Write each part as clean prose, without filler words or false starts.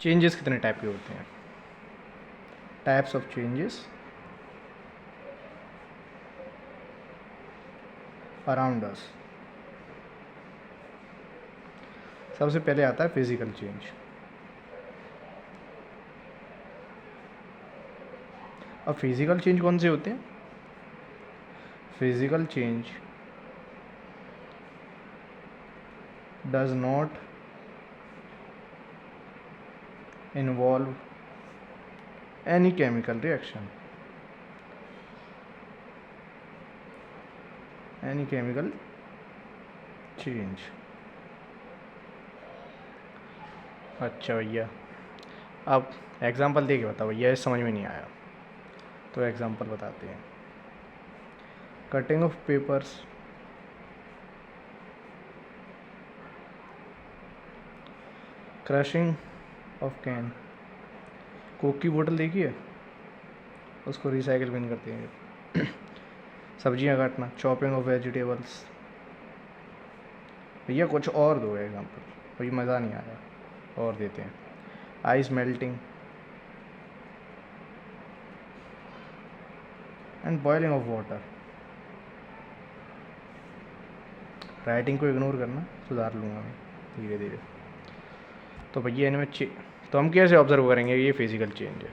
Changes कितने type के होते हैं? Types of changes around us. सबसे पहले आता है फिजिकल चेंज। अब फिजिकल चेंज कौन से होते हैं? Physical change does not involve any chemical reaction, any chemical change. अच्छा भैया, अब एग्जांपल दे के बताओ भैया, ये समझ में नहीं आया तो एग्जांपल बताते हैं। Cutting of papers, crushing of can, Coke की बोतल देखिए, उसको रिसाइकिल बिन करते हैं। सब्जियां काटना, चॉपिंग ऑफ वेजिटेबल्स। भैया कुछ और दो एग्जांपल, कोई मज़ा नहीं आया, और देते हैं। Ice melting and boiling of water. Writing को इग्नोर करना, सुधार लूँगा मैं धीरे धीरे। तो भैया इनमें तो हम कैसे ऑब्जर्व करेंगे ये फिजिकल चेंज है?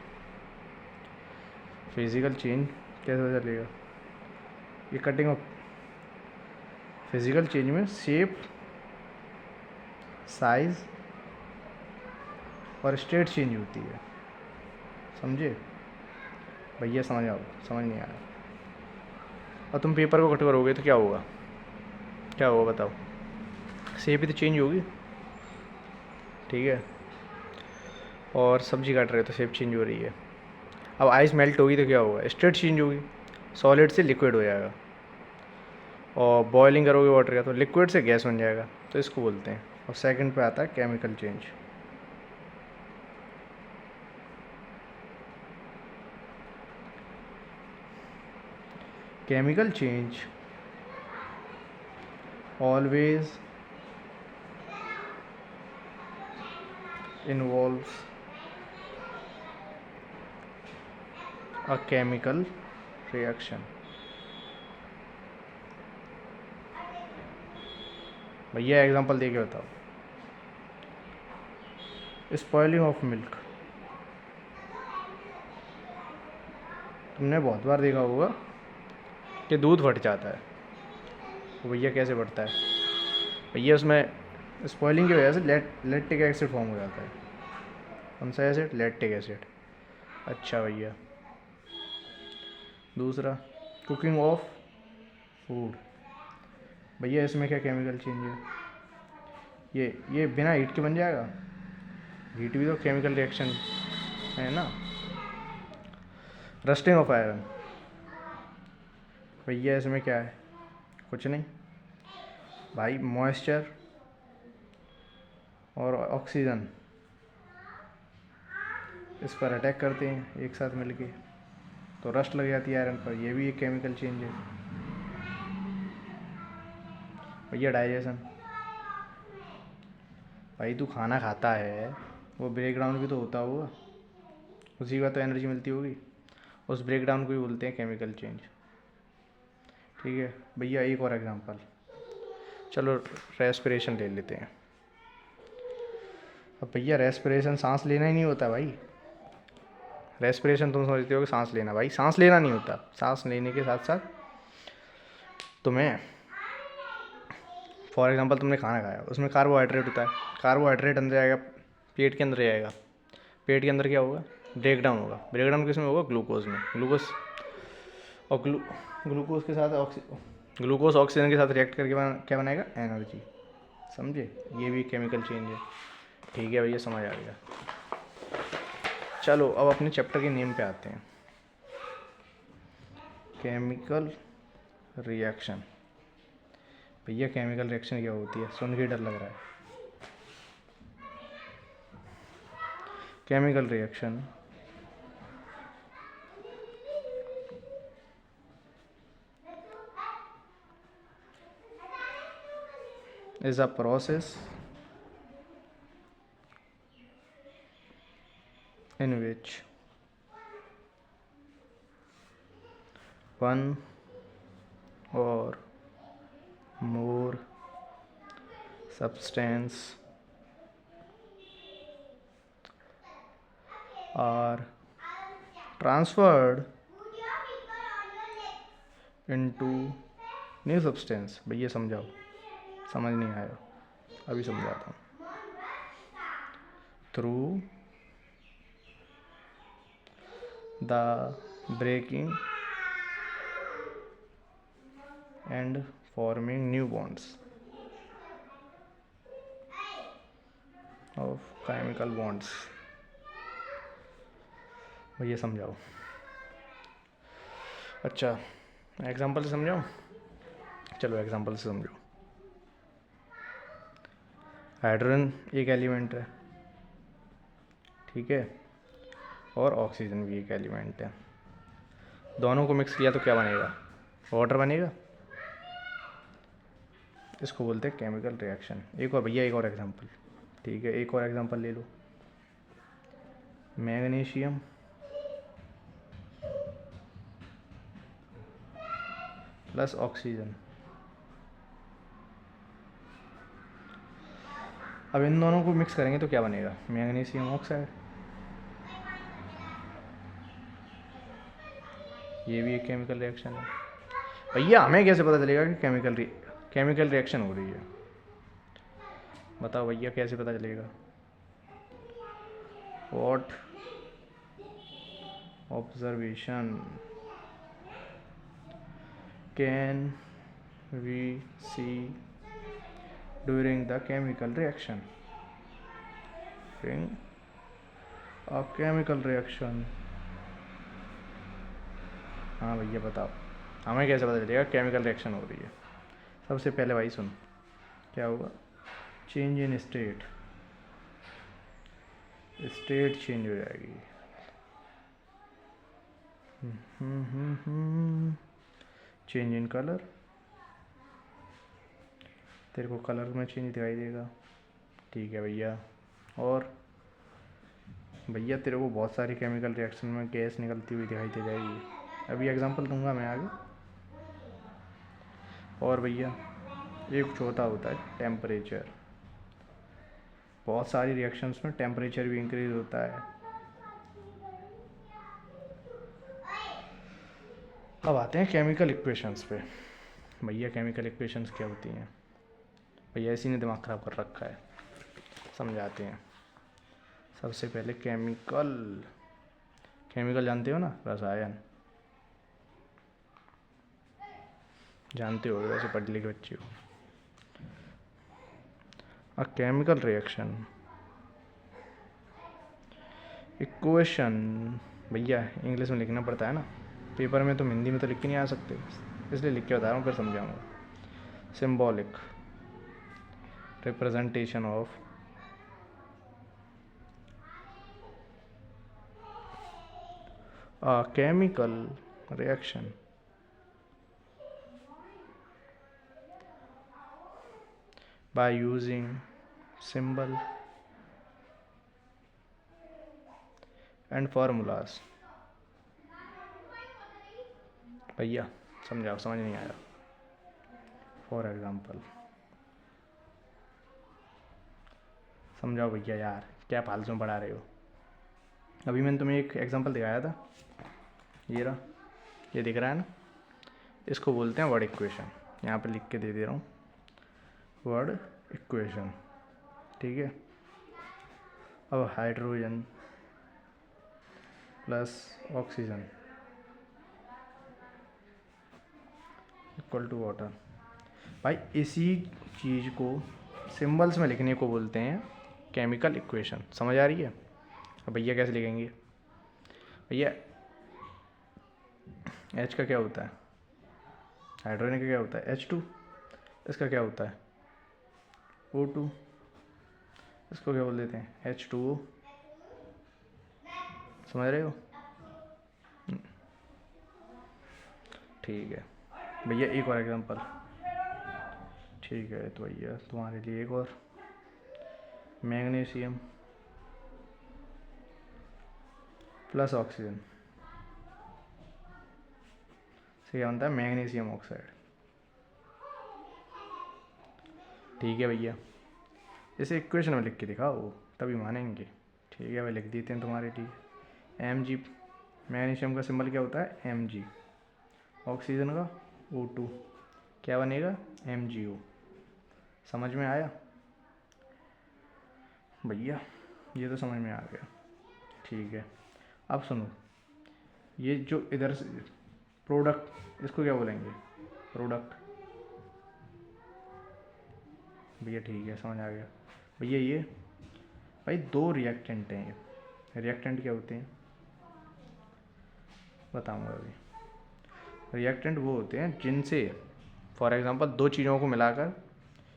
फिजिकल चेंज कैसे पता चलेगा? ये कटिंग ऑफ, फिजिकल चेंज में शेप, साइज और स्टेट चेंज होती है, समझे भैया? समझ नहीं आया। और तुम पेपर को कट करोगे तो क्या होगा? क्या होगा बताओ? शेप ही तो चेंज होगी, ठीक है। और सब्जी काट रहे हो तो शेप चेंज हो रही है। अब आइस मेल्ट होगी तो क्या होगा? स्टेट चेंज होगी, सॉलिड से लिक्विड हो जाएगा। और बॉइलिंग करोगे वाटर का तो लिक्विड से गैस बन जाएगा, तो इसको बोलते हैं। और सेकंड पे आता है chemical change. Chemical change always involves a chemical reaction। भैया एग्जांपल दे के बताओ। स्पॉइलिंग ऑफ मिल्क, तुमने बहुत बार देखा होगा कि दूध फट जाता है, तो भैया कैसे फटता है? भैया उसमें स्पॉइलिंग की वजह से लैक्टिक एसिड फॉर्म हो जाता है। कौन सा एसिड? Lactic acid. अच्छा भैया, दूसरा कुकिंग ऑफ फूड। भैया इसमें क्या केमिकल चेंज है? ये बिना हीट के बन जाएगा? हीट भी तो केमिकल रिएक्शन है ना। रस्टिंग ऑफ आयरन, भैया इसमें क्या है? कुछ नहीं भाई, मॉइस्चर और ऑक्सीजन इस पर अटैक करते हैं एक साथ मिलके, तो रस्ट लग जाती है आयरन पर। ये भी एक केमिकल चेंज है। भैया डाइजेशन, भाई तू खाना खाता है, वो ब्रेक डाउन भी तो होता होगा, उसी का तो एनर्जी मिलती होगी, उस ब्रेक डाउन को भी बोलते हैं केमिकल चेंज, ठीक है भैया। एक और एग्जांपल, चलो रेस्पिरेशन ले लेते हैं। अब भैया रेस्पिरेशन सांस लेना ही नहीं होता भाई। रेस्पिरेशन तुम समझते हो कि सांस लेना, भाई सांस लेना नहीं होता। सांस लेने के साथ साथ तुम्हें, फॉर एग्जांपल तुमने खाना खाया, उसमें कार्बोहाइड्रेट होता है, कार्बोहाइड्रेट अंदर जाएगा, पेट के अंदर जाएगा, पेट के अंदर क्या होगा? ब्रेक डाउन होगा। ब्रेक डाउन किस में होगा? ग्लूकोज में। ग्लूकोज और ग्लूकोज के साथ ग्लूकोज ऑक्सीजन के साथ रिएक्ट करके क्या बनाएगा? एनर्जी, समझे? ये भी केमिकल चेंज है, ठीक है भैया, समझ आ गया। चलो अब अपने चैप्टर के नेम पे आते हैं। Chemical reaction. भैया केमिकल रिएक्शन क्या होती है? सुन के डर लग रहा है। Chemical reaction is a process in which one or more substance are transferred into new substance. भैया समझाओ, समझ नहीं आया, अभी समझाता हूँ। Through the breaking and forming new bonds of chemical bonds. भैया समझाओ। अच्छा, एग्जाम्पल से समझाओ। चलो एग्जाम्पल से समझो। हाइड्रोजन एक एलिमेंट है, ठीक है, और ऑक्सीजन भी एक एलिमेंट है। दोनों को मिक्स किया तो क्या बनेगा? वाटर बनेगा। इसको बोलते हैं केमिकल रिएक्शन। एक और भैया, एक और एग्जांपल, ठीक है, एक और एग्जांपल ले लो। Magnesium plus oxygen. अब इन दोनों को मिक्स करेंगे तो क्या बनेगा? Magnesium oxide. ये भी एक केमिकल रिएक्शन है। भैया हमें कैसे पता चलेगा कि केमिकल रिएक्शन हो रही है? बताओ भैया, कैसे पता चलेगा? What observation can we see during the chemical reaction? During a chemical reaction. हाँ भैया बताओ, हमें कैसे पता चलेगा केमिकल रिएक्शन हो रही है? सबसे पहले भाई सुन, क्या होगा? Change in state, state change हो जाएगी। चेंज इन कलर, तेरे को कलर में चेंज दिखाई देगा, ठीक है भैया। और भैया तेरे को बहुत सारी केमिकल रिएक्शन में गैस निकलती हुई दिखाई दे जाएगी। अभी एग्जांपल दूंगा मैं आगे। और भैया एक चौथा होता है टेम्परेचर। बहुत सारी रिएक्शंस में टेम्परेचर भी इंक्रीज होता है। अब आते हैं केमिकल इक्वेशंस पे। भैया केमिकल इक्वेशंस क्या होती हैं? भैया इसी ने दिमाग ख़राब कर रखा है, समझाते हैं। सबसे पहले केमिकल जानते हो ना? रसायन जानते हो, वैसे पढ़ लिखे बच्चे हो। अ केमिकल रिएक्शन इक्वेशन, भैया इंग्लिश में लिखना पड़ता है ना, पेपर में तुम हिंदी में तो लिख के नहीं आ सकते, इसलिए लिख के बता रहा हूँ, फिर समझाऊँगा। Symbolic representation of a chemical reaction by using symbol and formulas। भैया समझाओ, समझ नहीं आया? फॉर एग्जाम्पल समझाओ भैया, यार क्या फालतू में पढ़ा रहे हो? अभी मैंने तुम्हें एक एग्जाम्पल दिखाया था, ये रहा, ये दिख रहा है ना? इसको बोलते हैं वर्ड इक्वेशन। यहाँ पे लिख के दे दे रहा हूँ, वर्ड इक्वेशन, ठीक है। अब hydrogen plus oxygen equal to water. भाई इसी चीज़ को सिंबल्स में लिखने को बोलते हैं केमिकल इक्वेशन। समझ आ रही है? अब भैया कैसे लिखेंगे? भैया H का क्या होता है? हाइड्रोजन का क्या होता है? H2। इसका क्या होता है? O2। इसको क्या बोल देते हैं? H2O। समझ रहे हो? ठीक है भैया, एक और एग्जांपल, ठीक है। तो भैया तुम्हारे लिए एक और, मैग्नीशियम प्लस ऑक्सीजन से क्या बनता है मैग्नीशियम ऑक्साइड। ठीक है भैया, इसे इक्वेशन में लिख के दिखाओ तभी मानेंगे। ठीक है भाई, लिख देते हैं तुम्हारे। ठीक है, एम जी, मैग्नीशियम का सिंबल क्या होता है एम जी, ऑक्सीजन का O2, क्या बनेगा MgO। समझ में आया भैया, ये तो समझ में आ गया। ठीक है, अब सुनो, ये जो इधर से प्रोडक्ट, इसको क्या बोलेंगे प्रोडक्ट भैया। ठीक है, समझ आ गया भैया। ये भाई दो रिएक्टेंट हैं, ये रिएक्टेंट क्या होते हैं बताऊंगा अभी। रिएक्टेंट वो होते हैं जिनसे फॉर एग्जांपल दो चीज़ों को मिलाकर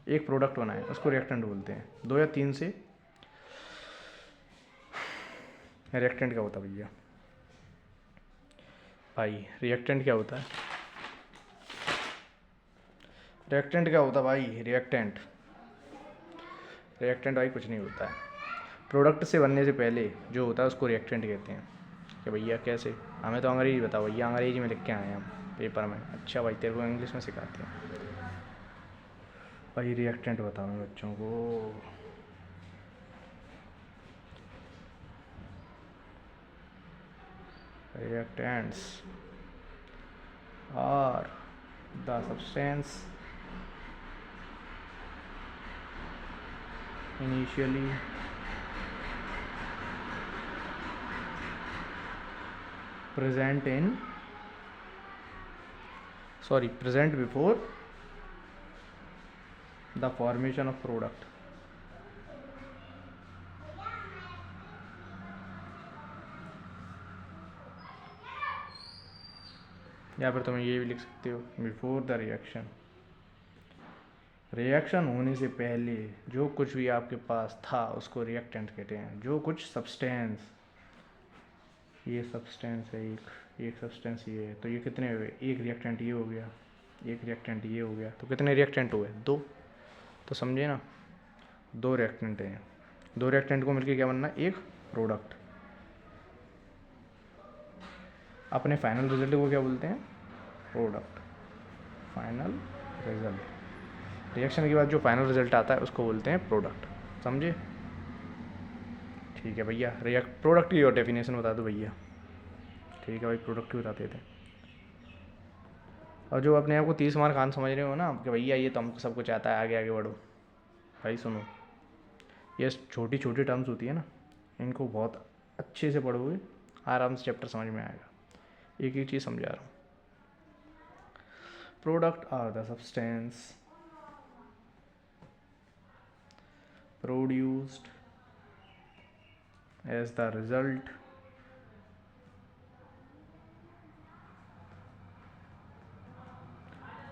एक प्रोडक्ट बनाए, उसको रिएक्टेंट बोलते हैं। दो या तीन से रिएक्टेंट क्या होता है भैया भाई, रिएक्टेंट क्या होता है, रिएक्टेंट क्या होता है भाई, रिएक्टेंट रिएक्टेंट भाई कुछ नहीं होता है। प्रोडक्ट से बनने से पहले जो होता है उसको रिएक्टेंट कहते हैं। कि भैया कैसे, हमें तो अंग्रेजी बताओ भैया, अंग्रेजी में लिख के आए हैं हम पेपर में। अच्छा भाई, तेरे को इंग्लिश में सिखाते हैं भाई। रिएक्टेंट बताओ मैं बच्चों को। Reactants are the substance initially present in present before the formation of product। या फिर तुम ये भी लिख सकते हो बिफोर द रिएक्शन, रिएक्शन होने से पहले जो कुछ भी आपके पास था उसको रिएक्टेंट कहते हैं। जो कुछ सब्सटेंस, ये सब्सटेंस है एक सब्सटेंस ये है, तो ये कितने हुए, एक रिएक्टेंट ये हो गया, एक रिएक्टेंट ये हो गया, तो कितने रिएक्टेंट हुए दो। तो समझे ना, दो रिएक्टेंट हैं, दो रिएक्टेंट को मिलकर क्या बनना, एक प्रोडक्ट। अपने फाइनल रिजल्ट को क्या बोलते हैं, प्रोडक्ट। फाइनल रिजल्ट, रिएक्शन के बाद जो फाइनल रिजल्ट आता है उसको बोलते हैं प्रोडक्ट। समझे। ठीक है भैया, रिएक्ट प्रोडक्ट की और डेफिनेशन बता दो भैया। ठीक है भाई, प्रोडक्ट की बताते थे। और जो अपने आप को 30 मार्क खान समझ रहे हो ना कि भैया ये तो हमको सब कुछ आता है, आगे आगे बढ़ो, भाई सुनो, ये छोटी छोटी टर्म्स होती है ना, इनको बहुत अच्छे से पढ़ोगे, आराम से चैप्टर समझ में आएगा। एक एक चीज़ समझा रहा हूँ। Product are the substance produced as the result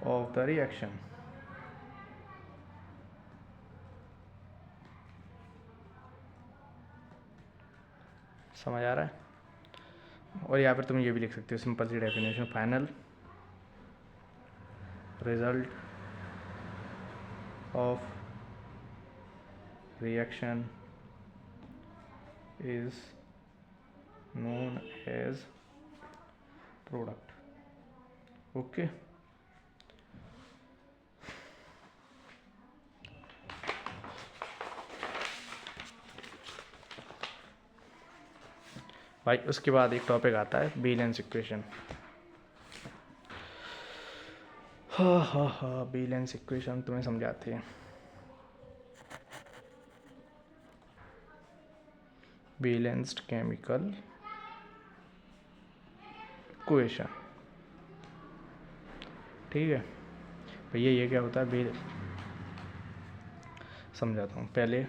of the reaction। समझ आ रहा है। और यहाँ पर तुम ये भी लिख सकते हो सिंपल सी definition, final result of reaction is known as product। Okay, भाई उसके बाद एक टॉपिक आता है बैलेंस इक्वेशन। हाँ बैलेंस इक्वेशन तुम्हें समझाते हैं। Balanced chemical equation. ठीक है भैया, ये क्या होता है समझाता हूँ। पहले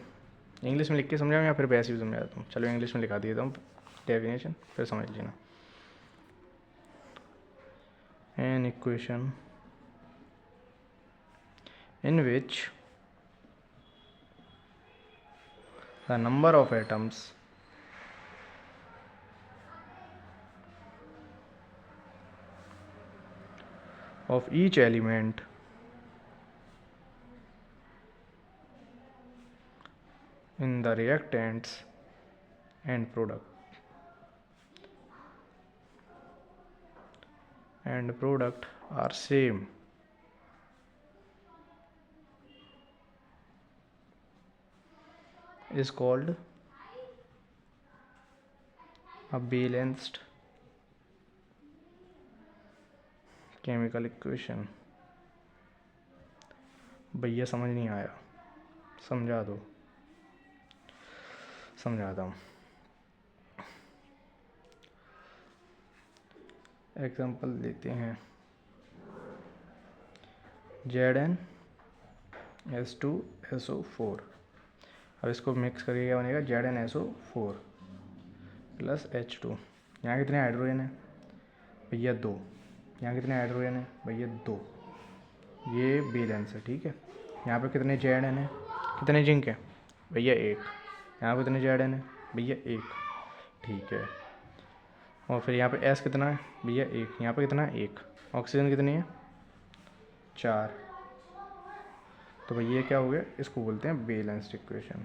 इंग्लिश में लिख के समझाऊँ या फिर वैसे भी समझाता हूँ। चलो इंग्लिश में लिखा देता हूँ डेफिनेशन, फिर समझ लेना। An equation in which the number of atoms of each element in the reactants and product and product are same, is called a balanced chemical equation। भैया समझ नहीं आया, समझा दो, समझाता हूँ। एग्जाम्पल देते हैं, ZnH2SO4। अब इसको मिक्स करके क्या बनेगा, ZnSO4 प्लस H2। यहाँ कितने हाइड्रोजन है भैया, 2। यहाँ कितने हाइड्रोजन है भैया, 2। ये बैलेंस है, ठीक है। यहाँ पे कितने Zn है, कितने जिंक है भैया, 1। यहाँ पे कितने Zn है भैया, 1, ठीक है। और फिर यहाँ पे S कितना है भैया, 1। यहाँ पे कितना है, 1। ऑक्सीजन कितनी है, 4। तो भैया क्या हो गया, इसको बोलते हैं बैलेंस्ड इक्वेशन।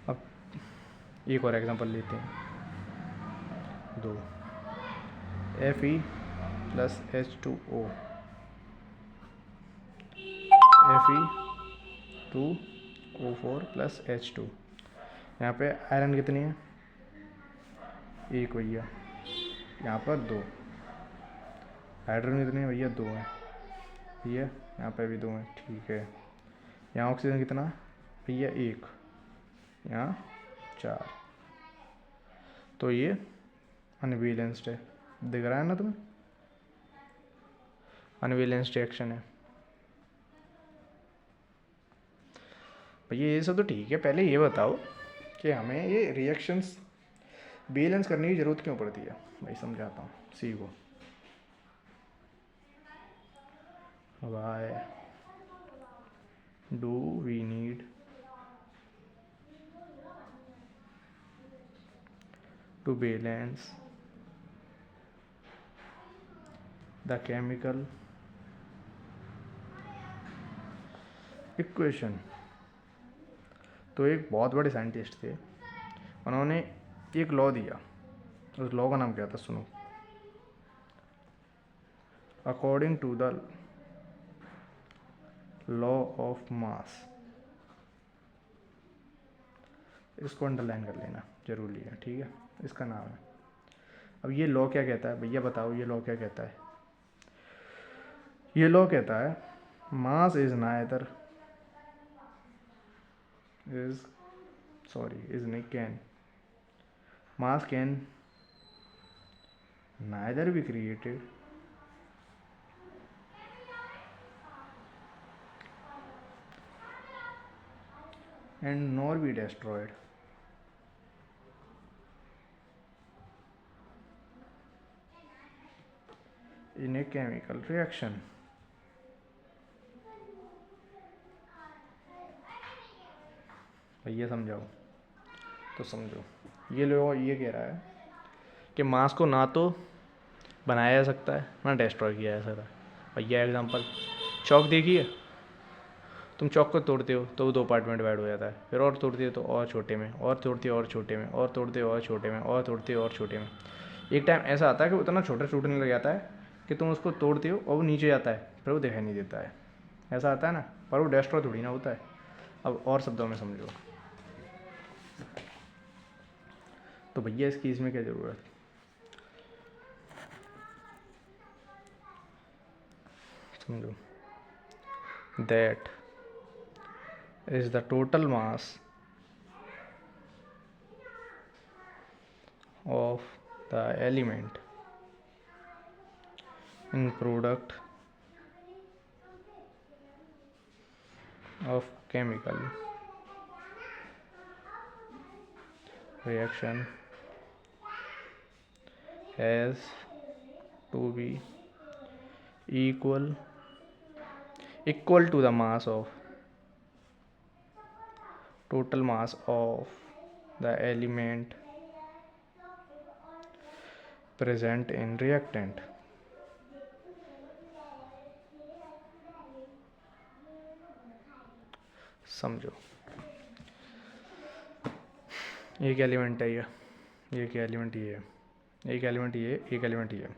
अब एक और एग्जांपल लेते हैं, 2 Fe plus H2O, Fe2O4 plus H2। यहाँ पे आयरन कितनी है, 1 भैया। यहाँ पर 2। हाइड्रोजन कितने हैं भैया, 2 हैं भैया। यहाँ पे भी 2 हैं, ठीक है। यहाँ ऑक्सीजन कितना भैया, 1। यहाँ 4। तो ये अनबैलेंस्ड है, दिख रहा है ना तुम्हें, अनबैलेंस्ड रिएक्शन है भैया। ये सब तो ठीक है, पहले ये बताओ कि हमें ये रिएक्शंस बैलेंस करने की ज़रूरत क्यों पड़ती है भाई, समझाता हूँ, सीखो। Why do we need to balance the chemical equation? तो एक बहुत बड़े साइंटिस्ट थे, उन्होंने एक लॉ दिया। उस लॉ का नाम क्या था, सुनो। According to the law of mass, इसको अंडरलाइन कर लेना जरूरी है, ठीक है। इसका नाम है, अब ये लॉ क्या कहता है भैया, बताओ ये लॉ क्या कहता है। ये लॉ कहता है मास इज नाइदर इज नहीं, can, mass can neither be created and nor be destroyed in a chemical reaction। भैया समझाओ तो समझो, ये लो, ये कह रहा है कि मास को ना तो बनाया जा सकता है ना डिस्ट्रॉय किया जा सकता है। भैया एग्जांपल, चौक देखिए, तुम चौक को तोड़ते हो तो वो 2 पार्ट में डिवाइड हो जाता है, फिर और तोड़ते हो तो और छोटे में, और तोड़ते हो और छोटे में, और तोड़ते हो और छोटे में, और तोड़ते हो और छोटे में। एक टाइम ऐसा आता है कि उतना छोटा टूटने लग जाता है कि तुम उसको तोड़ते हो और वो नीचे जाता है, फिर वो दिखाई नहीं देता है। ऐसा आता है ना, पर वो डिस्ट्रॉय थोड़ी ना होता है। अब और शब्दों में समझो, तो भैया इसकी इसमें क्या ज़रूरत, समझो। That is the total mass of the element in product of chemical reaction has to be equal to the mass of total mass of the element present in reactant। समझो, एक एलिमेंट है ये, एक एलिमेंट ये है, एक element ये, एक एलिमेंट ये।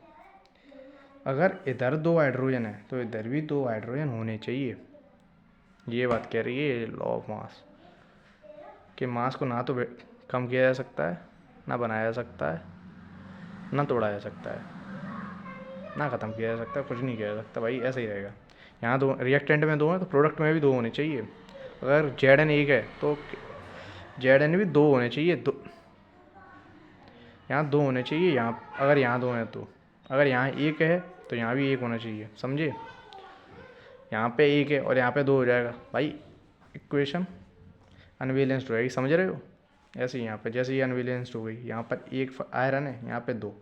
अगर इधर 2 हाइड्रोजन है तो इधर भी 2 हाइड्रोजन होने चाहिए। ये बात कह रही है लॉ ऑफ मास, कि मास को ना तो कम किया जा सकता है, ना बनाया जा सकता है, ना तोड़ा जा सकता है, ना ख़त्म किया जा सकता है, कुछ नहीं किया जा सकता भाई, ऐसा ही रहेगा। यहाँ दो रिएक्टेंट में 2 हैं तो प्रोडक्ट में भी 2 होने चाहिए। अगर जेड एन एक है तो जेड एन भी 2 होने चाहिए, दो यहाँ 2 होने चाहिए, यहाँ अगर यहाँ 2 हैं तो, अगर यहाँ 1 है तो यहाँ भी 1 होना चाहिए, समझे। यहाँ पे 1 है और यहाँ पे 2 हो जाएगा भाई, इक्वेशन अनबैलेंस्ड हो जाएगी, समझ रहे हो। ऐसे ही यहाँ पे जैसे ये अनबैलेंस्ड हो गई, यहाँ पर 1 आयरन है, यहाँ पे 2,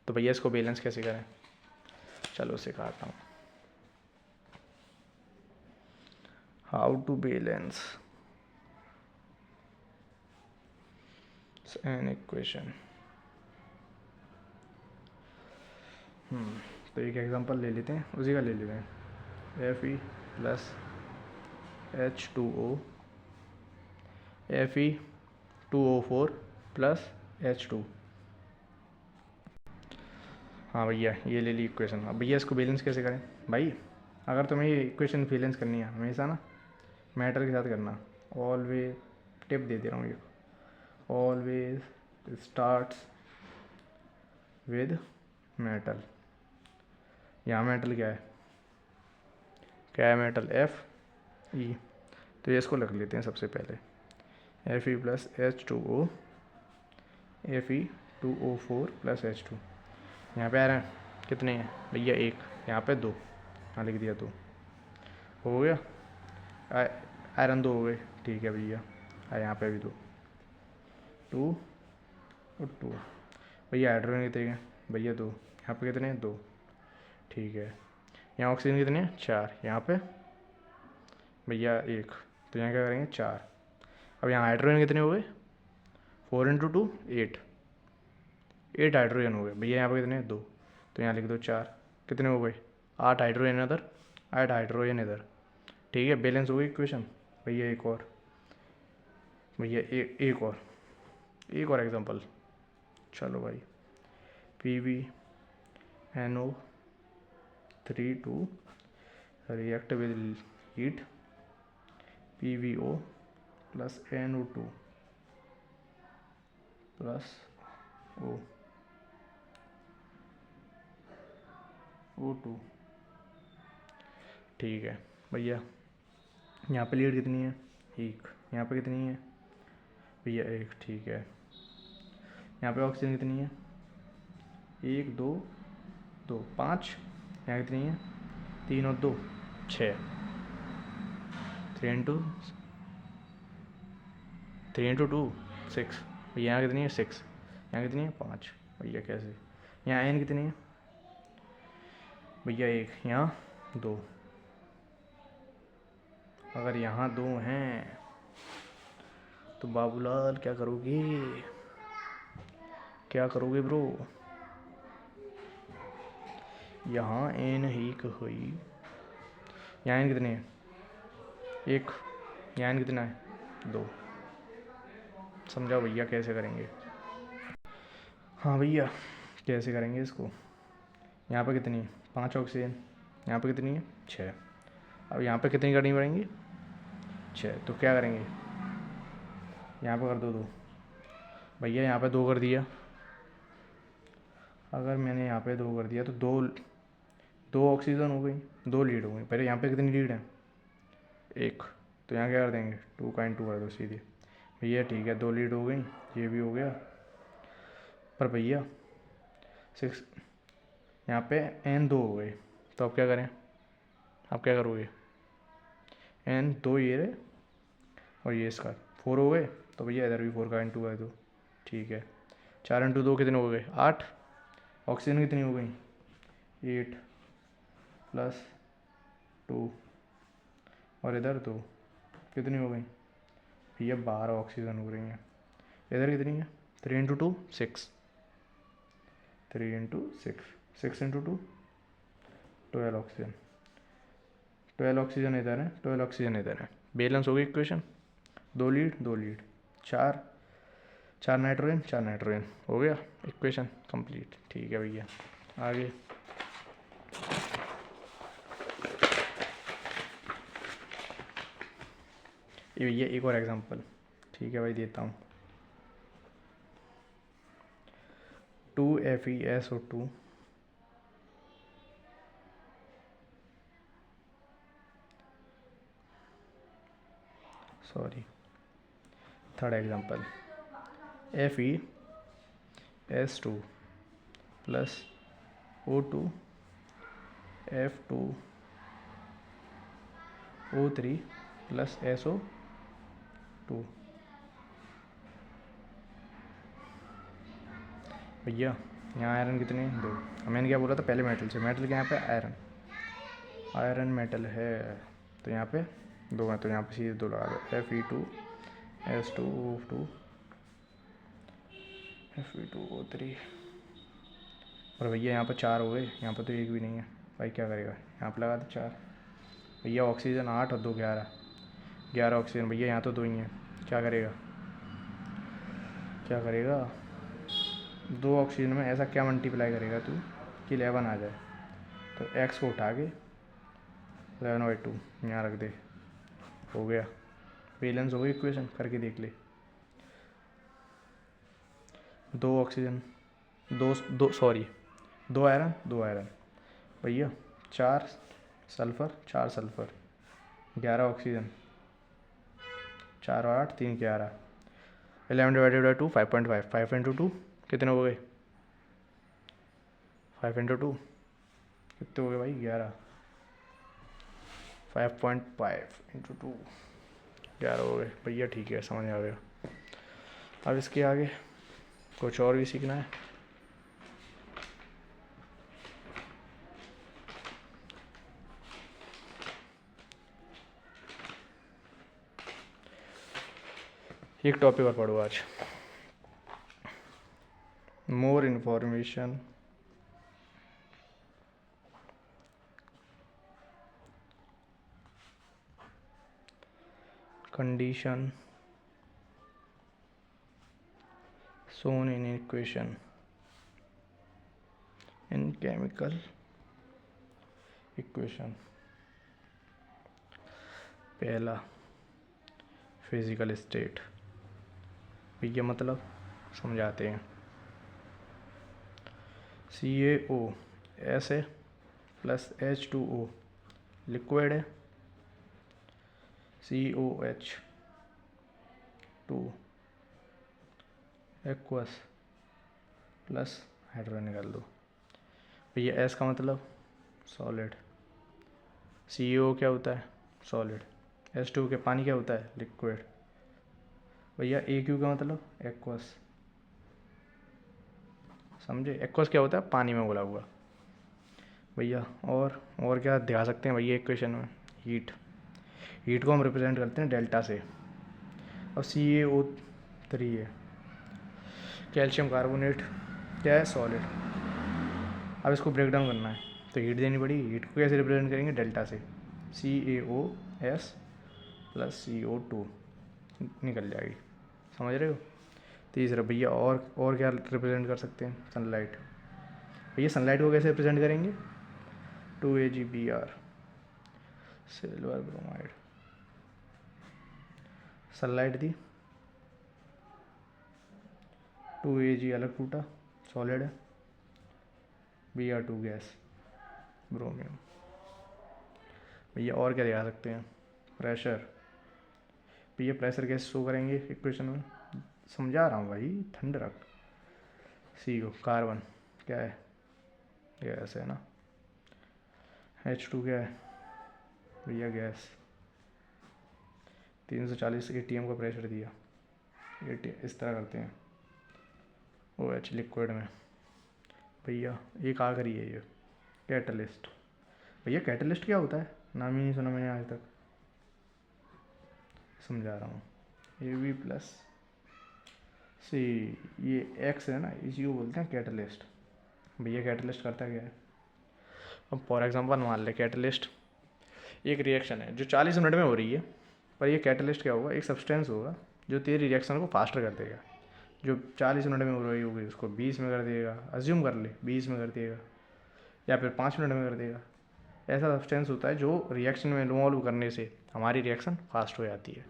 तो भैया इसको बैलेंस कैसे करें, चलो सिखाता हूँ। How to balance an equation. तो एक एग्जांपल ले लेते हैं, उसी का ले लेते हैं। Fe plus H2O, Fe2O4 plus H2। हाँ भैया ये ले ली इक्वेशन। अब भैया इसको बैलेंस कैसे करें भाई। अगर तुम्हें ये इक्वेशन बैलेंस करनी है हमेशा ना मेटल के साथ करना। ऑलवेज टिप दे दे रहा हूँ ये, ऑलवेज स्टार्ट्स विद मेटल। यहाँ मेटल क्या है मेटल, Fe। तो ये इसको लिख लेते हैं सबसे पहले, Fe plus H2O, Fe2O4 plus H2। यहाँ पे आयरन कितने हैं भैया, 1, यहाँ पे 2, हाँ लिख दिया 2, हो गया। आयरन 2 हो गए, ठीक है भैया। यहाँ पे भी 2 और 2। भैया हाइड्रोजन कितने हैं भैया 2, यहाँ पे कितने हैं 2, ठीक है। यहाँ ऑक्सीजन कितने हैं 4, यहाँ पे भैया 1, तो यहाँ क्या करेंगे 4। अब यहाँ हाइड्रोजन कितने हो गए, 4 इंटू 2 8 हाइड्रोजन हो गए भैया। यहाँ पे कितने हैं 2, तो यहाँ लिख दो 4, कितने हो गए 8 हाइड्रोजन इधर, 8 हाइड्रोजन इधर, ठीक है। बैलेंस हो गई इक्वेशन भैया। एक और भैया एक और एग्जांपल, चलो भाई। PbNO3 react with heat PbO plus NO2 plus O2, ठीक है भैया। यहाँ पे लीड कितनी है 1, यहाँ पे कितनी है भैया 1, ठीक है। यहाँ पे ऑक्सीजन कितनी है 1 2 2 5, यहाँ कितनी है 3 और 2 6, 3 इंटू 2 6 भैया। यहाँ कितनी है 6, यहाँ कितनी है 5 भैया। कैसे, यहाँ एन कितनी है भैया 1, यहाँ 2। अगर यहाँ 2 हैं तो बाबूलाल क्या करोगे ब्रो। यहाँ एन ही कही, यहाँ एन कितने हैं 1, यहाँ एन कितना है 2। समझाओ भैया कैसे करेंगे। हाँ भैया कैसे करेंगे इसको। यहाँ पे कितनी है 5 ऑक्सीजन, यहाँ पे कितनी है 6। अब यहाँ पे कितनी करनी पड़ेंगी 6, तो क्या करेंगे यहाँ पे कर दो 2 भैया। यहाँ पे 2 कर दिया, अगर मैंने यहाँ पे 2 कर दिया तो 2 ऑक्सीजन हो गई, 2 लीड हो गई। पहले यहाँ पे कितनी लीड है 1, तो यहाँ क्या कर देंगे 2 का इंटू कर दो सीधे भैया, ठीक है। 2 लीड हो गई, ये भी हो गया। पर भैया 6, यहाँ पे N 2 हो गए, तो अब क्या करें, आप क्या करोगे N 2 ये रहे और ये इसका 4 हो गए, तो भैया इधर भी 4 का इंटू कर दो, ठीक है। 4 इंटू 2 कितने हो गए 8। ऑक्सीजन कितनी हो गई 8 प्लस 2 और इधर 2, कितनी हो गई भैया 12 ऑक्सीजन हो रही हैं। इधर कितनी है 3 into 2 6, 3 into 6 into 2 12 oxygen, 12 oxygen इधर है, 12 ऑक्सीजन इधर है। बैलेंस हो गई इक्वेशन। 2 लीड 4 4 नाइट्रोजन 4 नाइट्रोजन हो गया, इक्वेशन कंप्लीट। ठीक है भैया, आगे ये भैया एक और एग्जांपल। ठीक है भाई, देता हूँ। 2FeSO2 sorry, third example FeS2 plus O2 F2O3 plus SO2। भैया यहाँ आयरन कितने हैं? 2। मैंने क्या बोला था पहले? मेटल से। मेटल के यहाँ पे आयरन, आयरन मेटल है तो यहाँ पे 2 है, तो यहाँ पे सीधे 2 लगा दो। Fe2S2O2 Fe2O3। और भैया यहाँ पर 4 हो गए, यहाँ पर तो एक भी नहीं है भाई, क्या करेगा? यहाँ पर लगा दो 4। भैया ऑक्सीजन 8 और 2 11, 11 ऑक्सीजन। भैया यहाँ तो 2 ही हैं, क्या करेगा? क्या करेगा? 2 ऑक्सीजन में ऐसा क्या मल्टीप्लाई करेगा तू कि 11 आ जाए? तो x को उठा के 11/2 यहाँ रख दे, हो गया। बैलेंस हो गई इक्वेशन, करके देख ले। 2 ऑक्सीजन, 2 आयरन 2 आयरन भैया, 4 सल्फ़र 4 सल्फ़र, 11 ऑक्सीजन, 4 और 8 3 11, 11/2 5.5, 5 इंटू 2 कितने हो गए? 5 इंटू 2 कितने हो गए भाई? 11। 5.5 इंटू 2 11 हो गए भैया। ठीक है, समझ आ गया। अब इसके आगे कुछ और भी सीखना है। एक टॉपिक और पढ़ो आज, more information condition shown in equation in chemical equation। पहला फिजिकल स्टेट, ये मतलब समझाते हैं। CaO ऐसे प्लस H2O लिक्विड है, COH2 एक्वस प्लस हाइड्रोजन निकाल दो भैया। S का मतलब सॉलिड, CaO क्या होता है? सॉलिड। H2O के पानी क्या होता है? लिक्विड। भैया AQ का मतलब एक्वस, समझे? एक्वस क्या होता है? पानी में घुला हुआ भैया। और क्या दिखा सकते हैं भैया इक्वेशन में? हीट, हीट को हम रिप्रेजेंट करते हैं डेल्टा से। अब CaO3 है, कैल्शियम कार्बोनेट क्या है? सॉलिड। अब इसको ब्रेक डाउन करना है तो हीट देनी पड़ेगी। हीट को कैसे रिप्रेजेंट करेंगे? डेल्टा से। CaOS प्लस CO2 निकल जाएगी, समझ रहे हो? तीसरा भैया और क्या रिप्रेजेंट कर सकते हैं? सनलाइट। भैया सनलाइट को कैसे रिप्रेजेंट करेंगे? 2AgBr silver bromide. सनलाइट थी, 2Ag अलग टूटा, सॉलिड है, Br2 गैस, ब्रोमियम। भैया और क्या दिखा सकते हैं? प्रेशर। भैया प्रेशर कैसे शो करेंगे इक्वेशन में? समझा रहा हूँ भाई, ठंड रख। CO कार्बन क्या है? गैस है ना। H2 क्या है? भैया गैस। 340 ATM का प्रेशर दिया, इस तरह करते हैं। OH लिक्विड में। भैया एक आखिरी है ये, कैटलिस्ट। भैया कैटलिस्ट क्या होता है? नाम ही नहीं सुना मैंने आज तक, समझा रहा हूँ। AB प्लस C, ये X है ना, इसी को बोलते हैं कैटलिस्ट। भैया कैटलिस्ट करता क्या है? अब फॉर एग्जांपल मान ले कैटलिस्ट एक रिएक्शन है जो 40 मिनट में हो रही है, पर ये कैटलिस्ट क्या होगा? एक सब्सटेंस होगा जो तेरी रिएक्शन को फास्टर कर देगा। जो 40 मिनट में हो रही होगी उसको 20 में कर देगा, अज्यूम कर ले 20 में कर देगा, या फिर 5 मिनट में कर देगा। ऐसा सब्सटेंस होता है जो रिएक्शन में इन्वॉल्व करने से हमारी रिएक्शन फास्ट हो जाती है।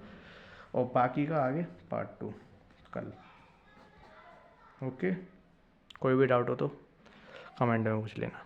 और बाकी का आगे पार्ट 2 कल। ओके, कोई भी डाउट हो तो कमेंट में पूछ लेना।